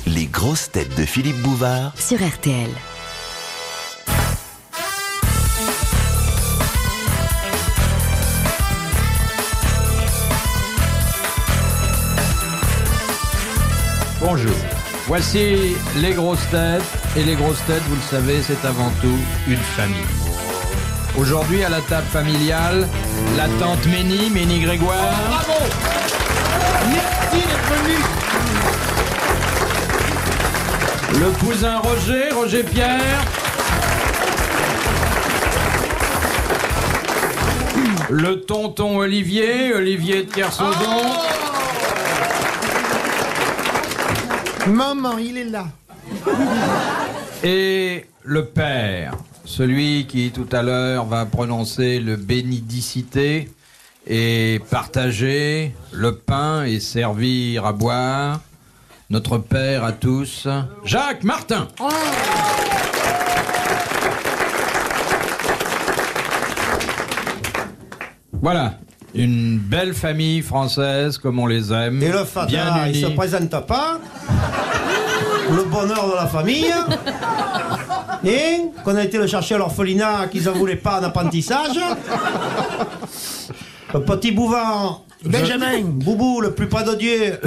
Les grosses têtes de Philippe Bouvard sur RTL. Bonjour, voici les grosses têtes. Et les grosses têtes, vous le savez, c'est avant tout une famille. Aujourd'hui, à la table familiale, la tante Ménie Grégoire. Bravo! Merci d'être venu. Le cousin Roger Pierre. Le tonton Olivier de Kersauzon. Maman, il est là. Et le père, celui qui tout à l'heure va prononcer le bénédicité et partager le pain et servir à boire. Notre père à tous, Jacques Martin. Oh. Voilà, une belle famille française comme on les aime. Et le fada, il se présente pas. Le bonheur de la famille. Et qu'on a été le chercher à l'orphelinat, qu'ils en voulaient pas en apprentissage. Le petit Bouvard, Benjamin, Boubou, le plus près de Dieu.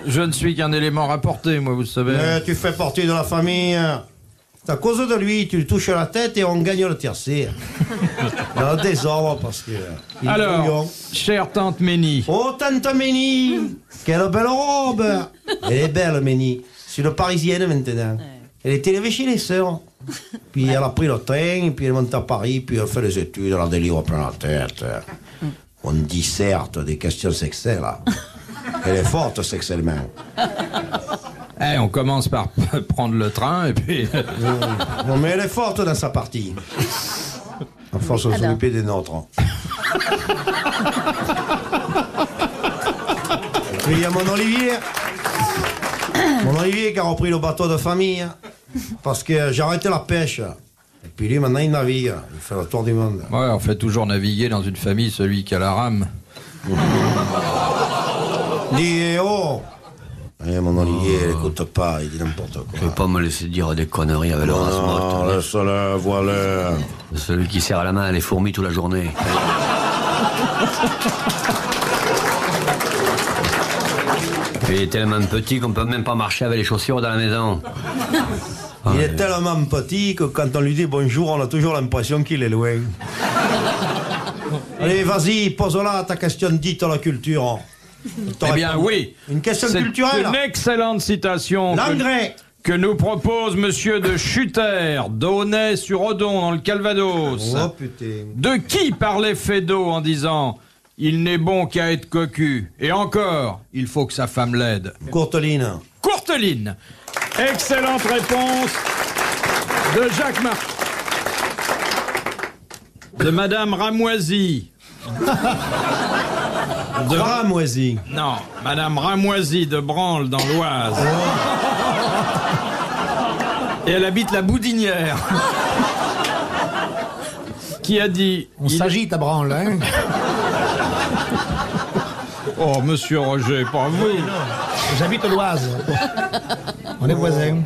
Je ne suis qu'un élément rapporté, moi, vous savez. Mais tu fais partie de la famille. C'est à cause de lui, tu lui touches la tête et on gagne le tiercé. Dans le désordre, parce que... Alors, chère tante Ménie. Oh, tante Ménie, quelle belle robe. Elle est belle, Ménie. C'est une parisienne, maintenant. Elle est élevée chez les sœurs. Puis elle a pris le train, puis elle est montée à Paris, puis elle fait les études, elle a des livres plein la tête. On disserte des questions sexuelles. Elle est forte sexuellement. On commence par prendre le train, et puis... Non, mais elle est forte dans sa partie. À force de s'occuper des nôtres. Puis il y a mon Olivier. Mon Olivier qui a repris le bateau de famille. Parce que j'ai arrêté la pêche. Et puis lui, maintenant, il navigue. Il fait le tour du monde. Ouais, on fait toujours naviguer dans une famille celui qui a la rame. Dis, oh! Mon Olivier, il écoute pas, il dit n'importe quoi. Je vais pas me laisser dire des conneries avec le Rasmot. Non, laisse-le, voilà. Celui qui serre à la main les fourmis toute la journée. Il est tellement petit qu'on peut même pas marcher avec les chaussures dans la maison. Il est tellement petit que quand on lui dit bonjour, on a toujours l'impression qu'il est loin. Allez, vas-y, pose-la ta question dite à la culture. Eh bien, oui. Une question culturelle. C'est une excellente citation. L'engrais. Que nous propose monsieur de Chuter, d'Aunay-sur-Odon, dans le Calvados. Oh, putain. De qui parlait Feydeau en disant « Il n'est bon qu'à être cocu ». Et encore, il faut que sa femme l'aide. Courteline. Courteline. Excellente réponse de Jacques Martin. De Madame Ramoisy. De Ramoisy. Non, Madame Ramoisy de Branle dans l'Oise. Et elle habite la Boudinière. Qui a dit... On s'agite à Branle, hein. Oh, monsieur Roger, pas vous. J'habite l'Oise. On est voisins.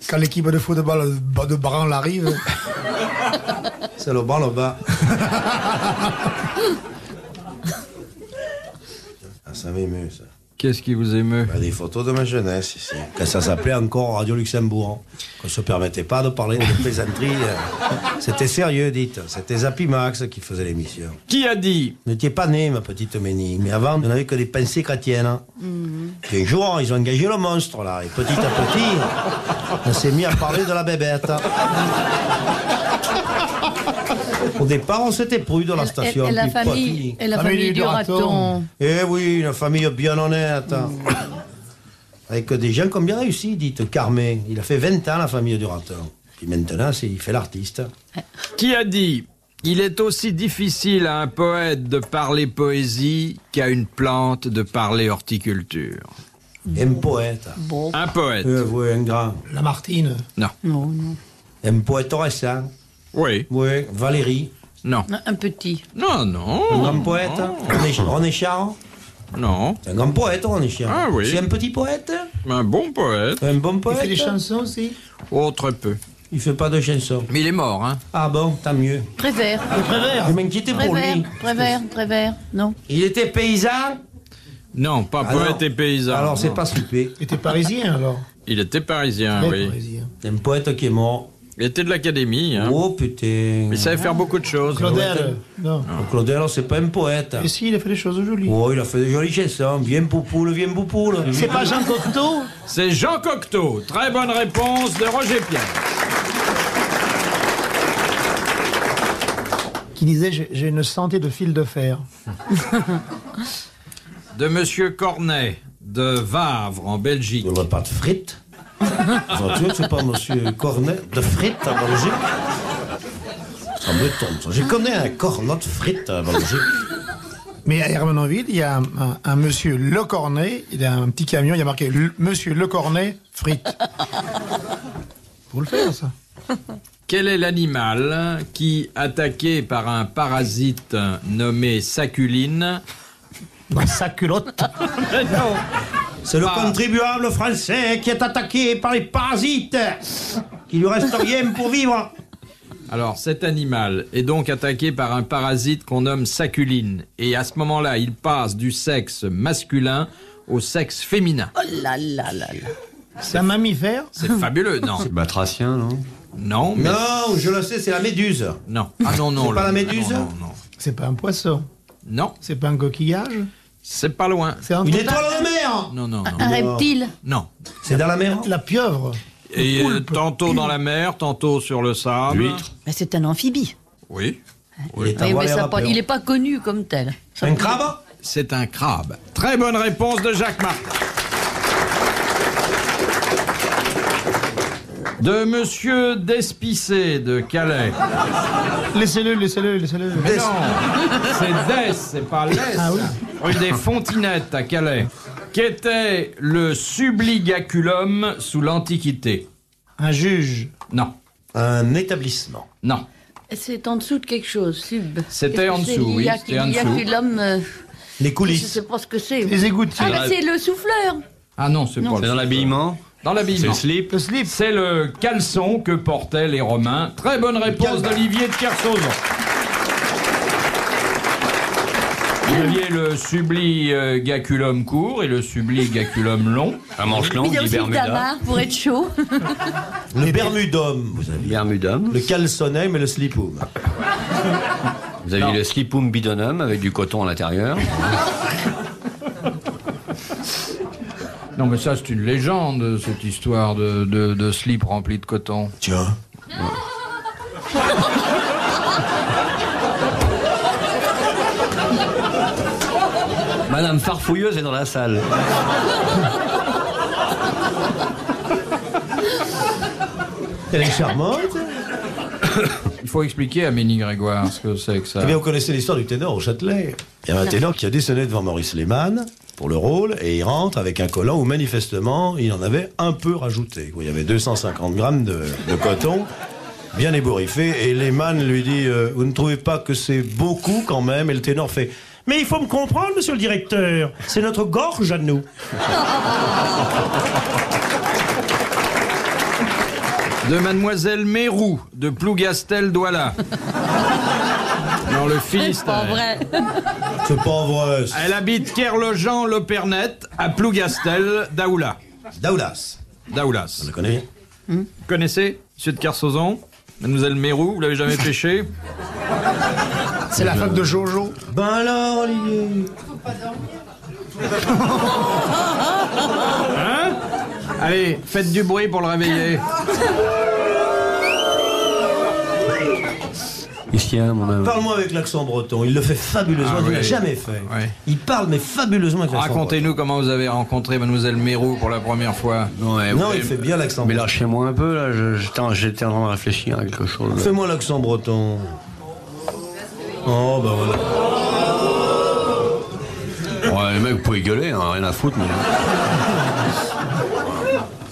Quand l'équipe de football de Branle arrive... C'est le bas, le bas. Ça m'émeut, ça. Qu'est-ce qui vous émeut? Des photos de ma jeunesse, ici. Quand ça s'appelait encore Radio Luxembourg. Qu'on ne se permettait pas de parler de plaisanterie. C'était sérieux, dites. C'était Zappy Max qui faisait l'émission. Qui a dit? Vous n'étiez pas né, ma petite Ménie. Mais avant, on n'avait que des pensées chrétiennes. Puis un jour, ils ont engagé le monstre, là. Et petit à petit, on s'est mis à parler de la bébête. Au départ, on s'était pru de la station. Et la famille du raton. Eh oui, une famille bien honnête. Avec des gens qui ont bien réussi, dites. Carmé, il a fait 20 ans, la famille du raton. Puis maintenant, il fait l'artiste. Qui a dit? Il est aussi difficile à un poète de parler poésie qu'à une plante de parler horticulture. Un poète. Bon. Un poète. Oui, un grand. Lamartine. Non. Non, non. Un poète récent. Oui. Oui, Valérie. Non. Un petit. Non, non. Un grand poète. René Char. Non. C'est un grand poète, René Chien. Ah oui. C'est un petit poète? Un bon poète. Un bon Il poète? fait des chansons aussi. Oh, très peu. Il fait pas de chansons. Mais il est mort, hein. Ah bon, tant mieux. Prévert. Je m'inquiétais pour lui. Prévert, non. Il était paysan? Non, pas poète et paysan. Alors c'est non. pas slipé. Il était parisien alors. Il était parisien, Très oui. parisien. C'est un poète qui est mort. Il était de l'académie, hein. Oh putain. Il savait faire beaucoup de choses. Claudel. Non. Claudel, c'est pas un poète. Et si, il a fait des choses jolies. Oh, il a fait des jolies chansons. Viens poupoule, viens poupoule. C'est pas Jean Cocteau? C'est Jean Cocteau. Très bonne réponse de Roger Pierre. Qui disait j'ai une santé de fil de fer. De Monsieur Cornet, de Vavre, en Belgique. Il n'y aurait pas de frites. Tu c'est pas monsieur Cornet de frites à Belgique. Ça m'étonne, ça. Je connais un cornet de frites à Belgique. Mais à Hermenonville, il y a un monsieur Le Cornet, il a un petit camion, il y a marqué Monsieur Le Cornet, frites. Faut le faire, ça. Quel est l'animal qui, attaqué par un parasite nommé saculine... Sa culotte. C'est le contribuable français qui est attaqué par les parasites. Qu'il lui reste rien pour vivre. Alors, cet animal est donc attaqué par un parasite qu'on nomme saculine. Et à ce moment-là, il passe du sexe masculin au sexe féminin. Oh là là là là. C'est un mammifère? C'est fabuleux, non? C'est batracien, non? Non, mais... Non, je le sais, c'est la méduse. Non. Ah non, non. C'est pas la méduse? Non, non, C'est pas un poisson. non. C'est pas un coquillage. C'est pas loin. C'est un Une étoile de mer. Non, non, Un non. reptile. Non. C'est dans la mer. La pieuvre. Et tantôt dans la mer, tantôt sur le sable. L'huître. Mais c'est un amphibie. Oui. Il est à Oui, voir mais les ça, rappeurs. il n'est pas connu comme tel. Ça Un peut- crabe? C'est un crabe. Très bonne réponse de Jacques Martin. De Monsieur Despicé de Calais. Laissez-le. Mais non, c'est Des, c'est pas Les. Ah oui. Rue des Fontinettes à Calais. Qu'était le subligaculum sous l'Antiquité? Un juge. Non, Un établissement. non. C'est en dessous de quelque chose, sub. C'était en dessous, oui, c'était en dessous. L'homme, Les je coulisses. sais pas ce que c'est. Les égoutiers. Ah, mais c'est le souffleur. Ah non, c'est pas C'est le dans l'habillement? Dans C'est l'habillement. le slip? Le slip. C'est le caleçon que portaient les Romains. Très bonne réponse d'Olivier de Kersauzon. Vous aviez le subligaculum court et le subligaculum long. Un manche long, Il y a dit aussi le Bermuda. damar pour être chaud. Le bermudum, vous aviez. Bermudum. Le caleçonnet et le slipum. Vous aviez Non. le slipum bidonum avec du coton à l'intérieur. Non, mais ça, c'est une légende, cette histoire de slip rempli de coton. Tiens. Madame Farfouilleuse est dans la salle. Elle est charmante. Il faut expliquer à Ménie Grégoire ce que c'est que ça. Eh bien, vous connaissez l'histoire du ténor au Châtelet. Il y a un ténor qui a décelé devant Maurice Lehmann pour le rôle et il rentre avec un collant où manifestement il en avait un peu rajouté. Il y avait 250 grammes de coton bien ébouriffé et Lehmann lui dit vous ne trouvez pas que c'est beaucoup quand même? Et le ténor fait mais il faut me comprendre, monsieur le directeur, c'est notre gorge à nous. De Mademoiselle Mérou, de Plougastel-Douala. Dans le C'est Finistère. pas vrai. C'est pas vrai. Elle habite Kerlojan-Lopernette, à Plougastel, Daoula. Daoulas. Daoulas. On le connaît bien. Vous connaissez, monsieur de Kersauzon? Mademoiselle Mérou, vous l'avez jamais pêché? C'est la femme de Jojo. Ben alors, Olivier. Hein? Allez, faites du bruit pour le réveiller. Christian, mon ami. Parle-moi avec l'accent breton. Il le fait fabuleusement. Ah Tu oui. l'as jamais fait. Ouais. Il parle, mais fabuleusement avec l'accent breton. Racontez-nous comment vous avez rencontré Mademoiselle Mérou pour la première fois. Ouais, Non, ouais, il fait bien l'accent Mais breton. lâchez-moi un peu, là. J'étais en train de réfléchir à quelque chose. Fais-moi l'accent breton. Oh, bah voilà. Ouais, les mecs, vous pouvez gueuler, hein, rien à foutre, mais...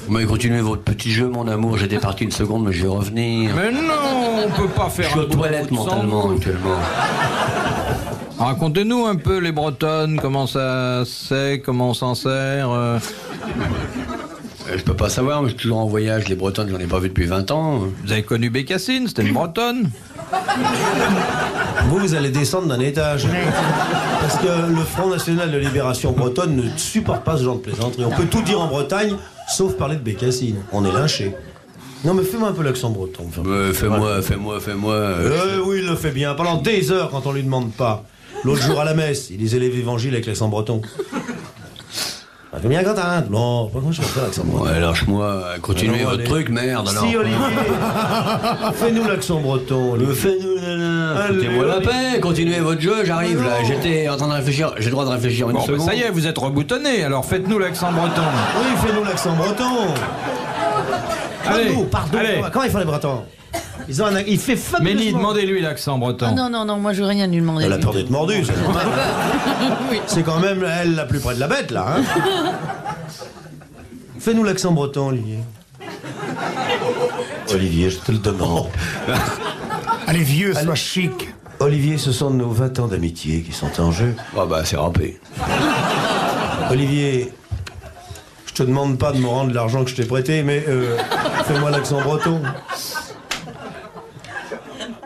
Vous m'avez continué votre petit jeu, mon amour. J'étais parti une seconde, mais je vais revenir. Mais non, on peut pas Je faire suis un aux toilettes bout de sang. mentalement, actuellement. Racontez-nous un peu les Bretonnes, comment ça c'est, comment on s'en sert. Je peux pas savoir, mais je suis toujours en voyage. Les Bretonnes, j'en ai pas vu depuis 20 ans. Vous avez connu Bécassine, c'était une Bretonne. Vous allez descendre d'un étage. Parce que le Front National de Libération Bretonne ne supporte pas ce genre de plaisanterie. On peut tout dire en Bretagne, sauf parler de Bécassine. On est lynché. Non mais fais-moi un peu l'accent breton. Fais-moi. Oui, il le fait bien, pendant des heures quand on lui demande pas. L'autre jour à la messe, il lisait l'évangile avec l'accent breton. Ça fait bien quand t'as un... Non, comment je vais faire l'accent breton? Ouais, lâche-moi. Continuez Alors, votre allez. truc, merde, alors. Si, Olivier. Fais-nous l'accent breton. Olivier. Fais-nous, Allez, foutez-moi la Olivier. paix, continuez votre jeu, j'arrive là. Non. J'étais en train de réfléchir, j'ai le droit de réfléchir une Bon, bah, seconde. ça y est, vous êtes reboutonné, alors faites-nous l'accent breton. Oui, fais-nous l'accent breton. Allez, Pardon. allez. Comment ils font les bretons? Ils ont il fait fabuleusement... Mélie, demandez-lui l'accent breton. Ah non, moi je veux rien lui demander. Elle a peur d'être mordue, c'est normal. C'est quand même elle la plus près de la bête, là. Hein. Fais-nous l'accent breton, Olivier. Olivier, je te le demande. Allez, vieux, sois chic. Olivier, ce sont nos 20 ans d'amitié qui sont en jeu. Ah bah, c'est râpé. Olivier, je te demande pas de me rendre l'argent que je t'ai prêté, mais fais-moi l'accent breton.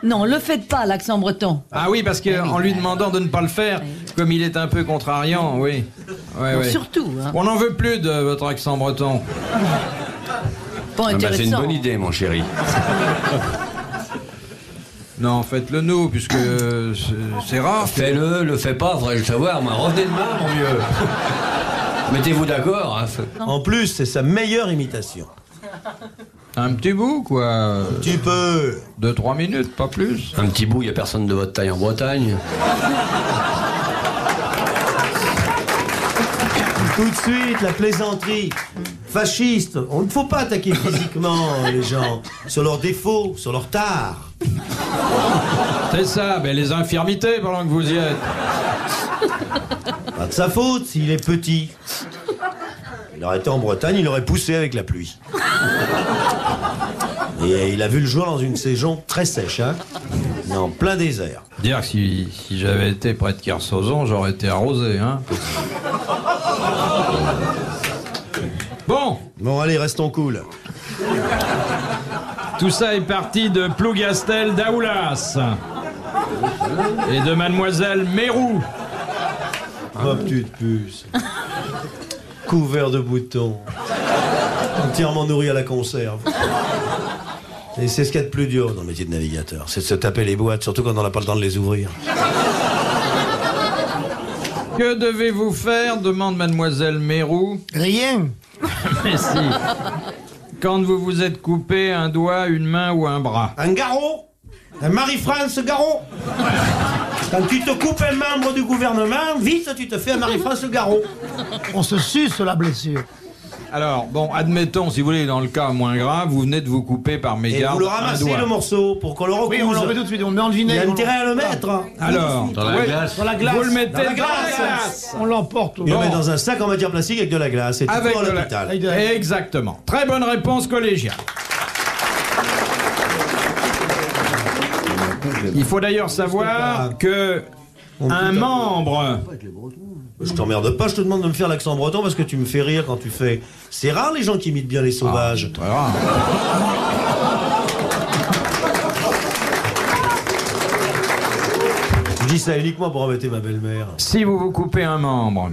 Non, le faites pas, l'accent breton. Ah oui, parce qu'en lui demandant de ne pas le faire, comme il est un peu contrariant, oui. Ouais, Non, ouais. surtout. Hein. On n'en veut plus de votre accent breton. Pas Ah bah, intéressant. c'est une bonne idée, mon chéri. Non, faites-le nous, puisque c'est rare. Fais-le, le fais pas, faudrait le savoir. Moi, revenez demain, mon vieux. Mettez-vous d'accord. Hein. En plus, c'est sa meilleure imitation. Un petit bout, quoi. Tu peux. 2-3 minutes, pas plus. Un petit bout, il y a personne de votre taille en Bretagne. Tout de suite, la plaisanterie. Fasciste. On ne faut pas attaquer physiquement les gens. Sur leurs défauts, sur leurs tares. C'est ça, ben les infirmités pendant que vous y êtes. Pas de sa faute s'il est petit. Il aurait été en Bretagne, il aurait poussé avec la pluie. Et il a vu le jour dans une saison très sèche, hein. En plein désert. Dire que si j'avais été près de Kersozon, j'aurais été arrosé, hein. Bon, Bon, allez, restons cool. tout ça est parti de Plougastel d'Aoulas et de Mademoiselle Mérou. Ma petite puce. Couvert de boutons. Entièrement nourri à la conserve. Et c'est ce qu'il y a de plus dur dans le métier de navigateur. C'est de se taper les boîtes, surtout quand on n'a pas le temps de les ouvrir. Que devez-vous faire demande Mademoiselle Mérou. Rien. Mais si. Quand vous vous êtes coupé un doigt, une main ou un bras. Un garrot. Un Marie-France garrot. Quand tu te coupes un membre du gouvernement, vite tu te fais un Marie-France garrot. On se suce la blessure. Alors, bon, admettons, si vous voulez, dans le cas moins grave, vous venez de vous couper par Et mégarde vous le un ramassez doigt. le morceau pour qu'on le recouse. Oui, on l'en met tout de suite, on le met en Il y vinaigre. a on intérêt à le l'en- mettre. Alors, Dans la oui, glace. Dans la glace. vous le mettez Dans la dans la glace. glace. On l'emporte. Il le met dans un sac en matière plastique avec de la glace. Et tu Avec cours à de la- l'hôpital. Avec de la- Exactement. Très bonne réponse collégiale. Il faut d'ailleurs savoir que un membre... Je t'emmerde pas, je te demande de me faire l'accent breton parce que tu me fais rire quand tu fais. C'est rare les gens qui imitent bien les sauvages. Très rare. Je dis ça uniquement pour embêter ma belle-mère. Si vous vous coupez un membre,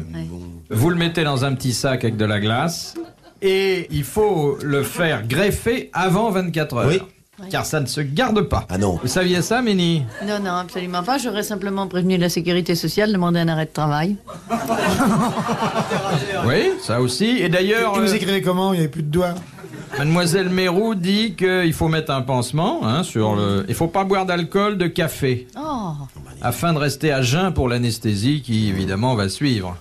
vous le mettez dans un petit sac avec de la glace et il faut le faire greffer avant 24 heures. Oui. Car ça ne se garde pas. Ah non. Vous saviez ça, Ménie? Non, absolument pas. J'aurais simplement prévenu la sécurité sociale, demandé un arrêt de travail. Oui, ça aussi. Et d'ailleurs, Et vous écrivez comment? Il n'y avait plus de doigts. Mademoiselle Mérou dit qu'il faut mettre un pansement hein, sur le... Il faut pas boire d'alcool, de café, Oh, afin de rester à jeun pour l'anesthésie qui, évidemment, va suivre.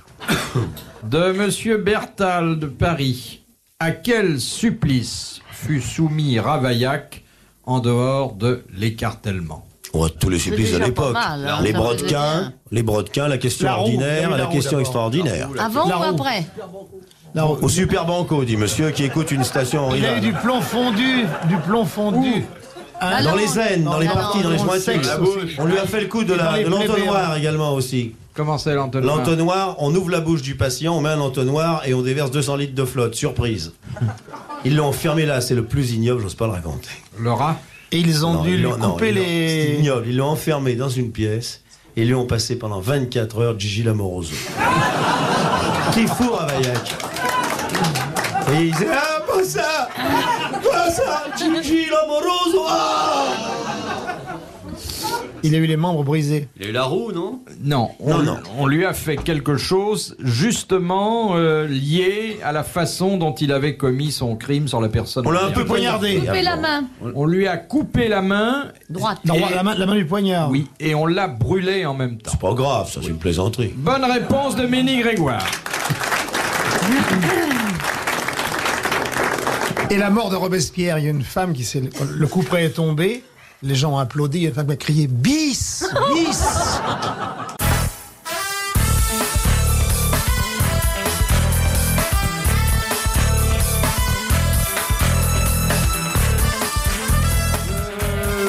De Monsieur Bertal de Paris. À quel supplice fut soumis Ravaillac en dehors de l'écartèlement? Oh, tous les supplices de déjà l'époque. pas mal, hein, Les ça faisait bien. brodequins, la question La roue, ordinaire, il y a eu la la roue question d'abord. extraordinaire. avant La ou roue. après? Non, Au Super Banco, dit monsieur qui écoute une station en il y a eu Rivade. du plomb fondu. Du plomb fondu. Dans les aines, dans les non, parties, dans les non, joints de sexe sexe. aussi. On lui a fait le coup de l'entonnoir également aussi. Comment c'est l'entonnoir? L'entonnoir, on ouvre la bouche du patient, on met un entonnoir et on déverse 200 litres de flotte. Surprise. Ils l'ont enfermé là, c'est le plus ignoble, j'ose pas le raconter. Le rat? Et ils ont dû lui couper C'est les... ignoble. Ils l'ont enfermé dans une pièce et lui ont passé pendant 24 heures Gigi Lamoroso. Qui fout Ravaillac. Et il disait ah, pas ça, Gigi Lamoroso. Ah Il a eu les membres brisés. Il a eu la roue, non? Non, Non. on lui a fait quelque chose justement lié à la façon dont il avait commis son crime sur la personne. On l'a un peu poignardé. Coupez la main On lui a coupé la main, droite. Non, la main du poignard. oui, et on l'a brûlé en même temps. C'est pas grave, ça, c'est une plaisanterie. Bonne réponse de Ménie Grégoire. Et la mort de Robespierre, il y a une femme qui s'est... Le coup près est tombé, les gens ont applaudi, il y a une femme qui a crié « Bis ! Bis !»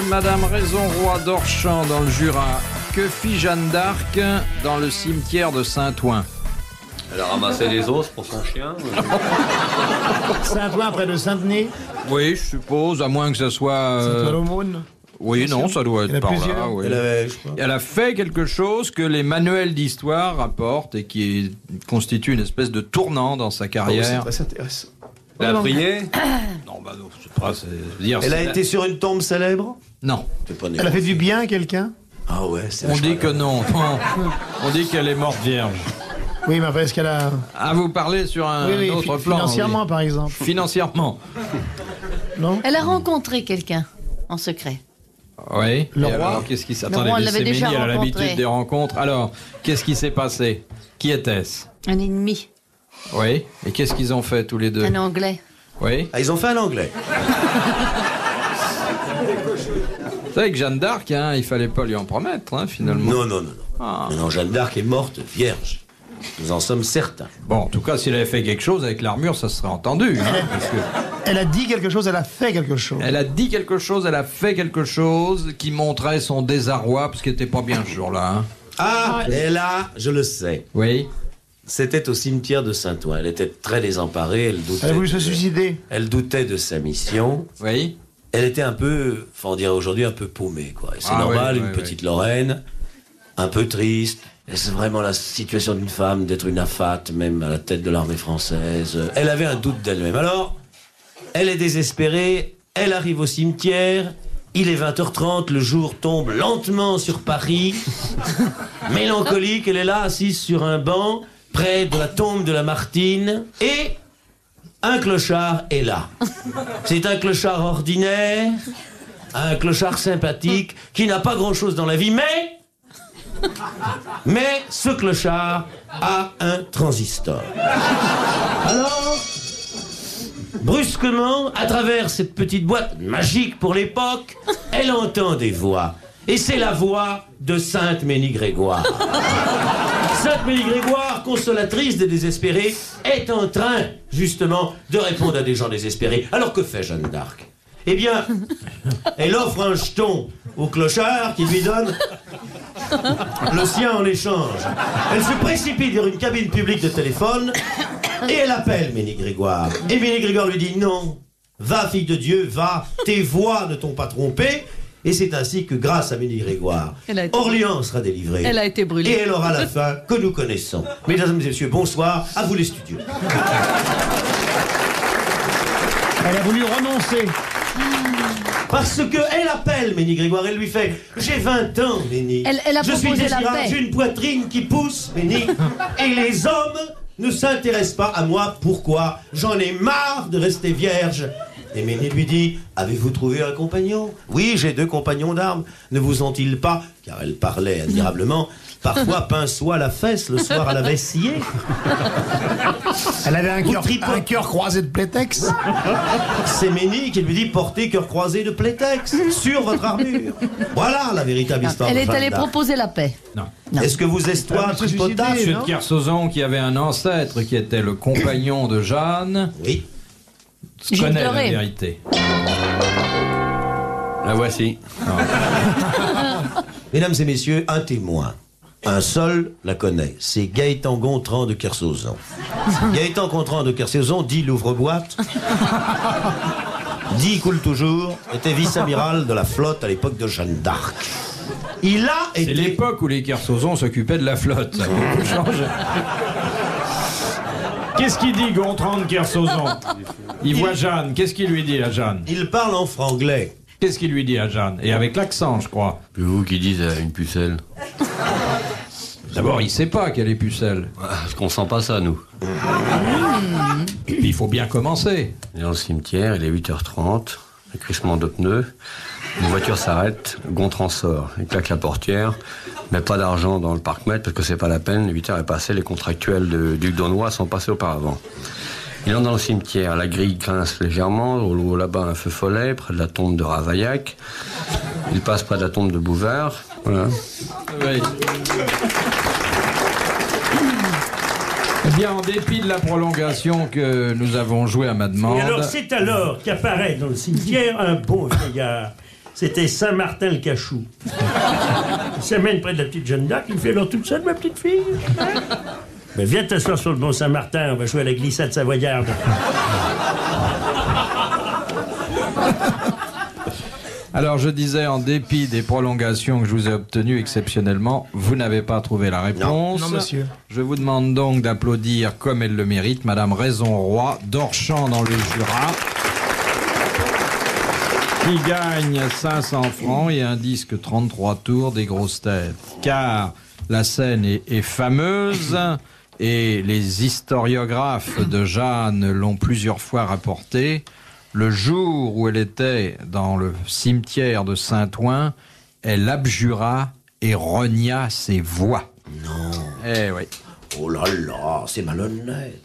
Madame Raison-Roi d'Orchamps dans le Jura. Que fit Jeanne d'Arc dans le cimetière de Saint-Ouen? Elle a ramassé les os pour son chien. Saint-Ouen près de Saint-Denis, Oui, je suppose, à moins que ce soit... Saint-Ouen. Oui, non, ça doit Il y en être a par là. plusieurs. Oui. Elle avait, je crois. Elle a fait quelque chose que les manuels d'histoire rapportent et qui constitue une espèce de tournant dans sa Oh, c'est carrière. très intéressant. Elle a prié. Non, bah non, c'est pas... c'est- je veux dire, Elle a c'est- été sur une tombe célèbre. Non, C'est pas Elle a fait du bien à quelqu'un? Ah ouais, c'est on dit vachement que non. On dit qu'elle est morte vierge. Oui, mais enfin, est-ce qu'elle a... Ah, vous parlez sur un Oui, oui, autre plan. financièrement, oui. par exemple. Financièrement. Non? Elle a rencontré quelqu'un en secret. Oui. Le Et roi. alors, qu'est-ce qui s'attendait? Le roi, elle l'avait déjà elle a l'habitude rencontré. des rencontres. Alors, qu'est-ce qui s'est passé? Qui était-ce? Un ennemi, Oui. Et qu'est-ce qu'ils ont fait tous les deux? un Anglais. Oui. Ah, ils ont fait un anglais. Vous savez que Jeanne d'Arc, hein, il fallait pas lui en promettre, hein, finalement. Non. Ah. Non, Jeanne d'Arc est morte vierge. Nous en sommes certains. Bon, en tout cas, s'il avait fait quelque chose avec l'armure, ça serait entendu. Hein, parce que Elle a dit quelque chose, elle a fait quelque chose. elle a dit quelque chose, elle a fait quelque chose qui montrait son désarroi, parce qu'elle était pas bien ce jour-là. Hein. Ah, et là, je le sais. Oui. C'était au cimetière de Saint-Ouen. Elle était très désemparée. Elle a voulu se suicider. Elle doutait de sa mission. Oui. Elle était un peu, enfin on dirait aujourd'hui, un peu paumée, quoi. Et c'est Ah, normal, oui, une oui, petite Lorraine, un peu triste. Est-ce vraiment la situation d'une femme d'être une affate, même à la tête de l'armée française? Elle avait un doute d'elle-même. Alors, elle est désespérée, elle arrive au cimetière, il est 20h30, le jour tombe lentement sur Paris. Mélancolique, elle est là, assise sur un banc, près de la tombe de Lamartine, et un clochard est là. C'est un clochard ordinaire, un clochard sympathique, qui n'a pas grand-chose dans la vie, mais ce clochard a un transistor. Alors, brusquement, à travers cette petite boîte magique pour l'époque, elle entend des voix. Et c'est la voix de Sainte Ménie-Grégoire. Sainte Ménie-Grégoire, consolatrice des désespérés, est en train, justement, de répondre à des gens désespérés. Alors que fait Jeanne d'Arc? Eh bien, elle offre un jeton au clochard qui lui donne le sien en échange. Elle se précipite vers une cabine publique de téléphone et elle appelle Ménie-Grégoire. Et Ménie-Grégoire lui dit non, va fille de Dieu, va, tes voix ne t'ont pas trompé. Et c'est ainsi que grâce à Ménie-Grégoire, Elle a été- Orléans sera délivrée. Elle a été brûlée. Et elle aura la fin que nous connaissons. Mesdames et messieurs, bonsoir, à vous les studios. Elle a voulu renoncer. Parce qu'elle appelle Ménie-Grégoire, elle lui fait « J'ai 20 ans, Ménie. Elle a Je suis proposé la désirable, paix. j'ai une poitrine qui pousse, Ménie. Et les hommes ne s'intéressent pas à moi. Pourquoi? J'en ai marre de rester vierge. » Et Ménie lui dit « Avez-vous trouvé un compagnon? »« Oui, j'ai 2 compagnons d'armes. Ne vous ont-ils pas, car elle parlait admirablement, parfois pince-toi la fesse le soir à la vessier? » Elle avait Ou un tripote. cœur croisé de plétex. C'est Ménie qui lui dit portez cœur croisé de plétex sur votre armure. Voilà la véritable histoire Elle de est Jeanne allée d'Arc. proposer la paix. Non. Est-ce que vous estoire Elle s'est suicidée, tripotage? Monsieur non de Kersozon, qui avait un ancêtre qui était le compagnon de Jeanne, Oui. Gilles connaît de la Ré. vérité. La voici. Mesdames et messieurs, un témoin. Un seul la connaît. C'est Gaëtan Gontran de Kersozon. Gaëtan Gontran de Kersozon, dit l'ouvre-boîte, dit coule toujours, était vice-amiral de la flotte à l'époque de Jeanne d'Arc. Il a C'est été... l'époque où les Kersozons s'occupaient de la flotte. Ça a beaucoup changé. Qu'est-ce qu'il dit, Gontran de Kersozon? Il voit Jeanne. Qu'est-ce qu'il lui dit à Jeanne? Il parle en franglais. Qu'est-ce qu'il lui dit à Jeanne? Et avec l'accent, je crois. Puis vous qui dites une pucelle. D'abord, il sait pas qu'elle est pucelle. Parce qu'on sent pas ça, nous. Puis il faut bien commencer. Il est dans le cimetière, il est 8h30, un crissement de pneus, une voiture s'arrête, Gontran sort, il claque la portière, mais pas d'argent dans le parc-mètre parce que c'est pas la peine, 8h est passé, les contractuels de Duc d'Aulnois sont passés auparavant. Il entre dans le cimetière, la grille grince légèrement, au haut là-bas un feu follet, près de la tombe de Ravaillac, il passe près de la tombe de Bouvard, voilà. Oui. Eh bien, en dépit de la prolongation que nous avons jouée à ma demande... Et alors, c'est alors qu'apparaît dans le cimetière un bon vieillard. C'était Saint-Martin le Cachou. Il s'amène près de la petite Jeanne d'Arc, il fait alors toute seule, ma petite fille. Mais viens t'asseoir sur le bon Saint-Martin, on va jouer à la glissade savoyarde. Alors, je disais, en dépit des prolongations que je vous ai obtenues exceptionnellement, vous n'avez pas trouvé la réponse. Non, monsieur. Je vous demande donc d'applaudir, comme elle le mérite, Madame Raison-Roy, d'Orchamps dans le Jura, qui gagne 500 francs et un disque 33 tours des grosses têtes. Car la scène est fameuse et les historiographes de Jeanne l'ont plusieurs fois rapporté. Le jour où elle était dans le cimetière de Saint-Ouen, elle abjura et renia ses voix. Non. Eh oui. Oh là là, c'est malhonnête.